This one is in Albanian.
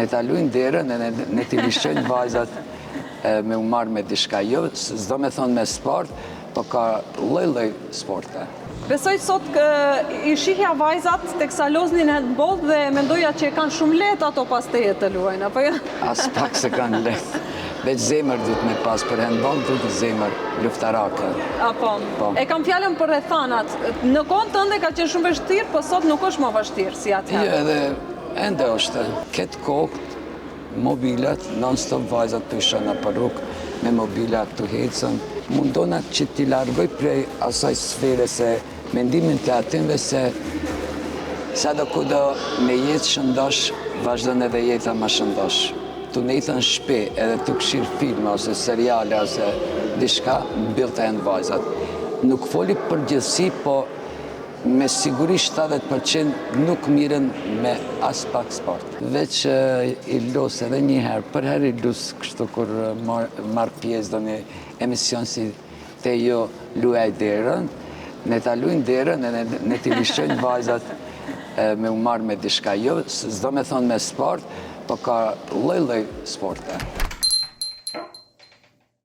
Ne ta luajnë derën e ne t'i lishojnë vajzat me u marrë me diçka. Jo, s'do me thonë me sport, po ka lloj sporte. Besoj sot i shihja vajzat teksa loznin handball dhe mendoja që e kanë shumë lehtë ato pas teje të luajnë, apo jo? As pak se kanë lehtë. Veç zemër duhet me pas për handball, duhet zemër luftarake. Apo. E kam fjalën për rrethanat. Në kohën tënde ka qenë shumë vështirë, po sot nuk është më vështirë si atëherë. Jo, edhe ende është. Këtë kohë mobilat, non-stop vajzat të ishana për rrugë, me mobilat të hecën. Mundona që t'i largoj prej asaj sfere se mendimin të atinve se sa do kudo me jetë shëndosh, vazhdon edhe jeta ma shëndosh. Tu në jetën shpi edhe tu këshirë filma ose seriale ose dishka, mbill të janë vajzat. Nuk foli për gjithësi, po me siguri 70% nuk miren me as pak sport. Veç i los edhe njëherë, për herë i los kështu kur marrë pjesë do një emision si te jo luaj derën, ne ta luajnë derën e ne t'i lishojnë vajzat me u marrë me diçka. Jo, s'do me thonë me sport, po ka lloj sporte.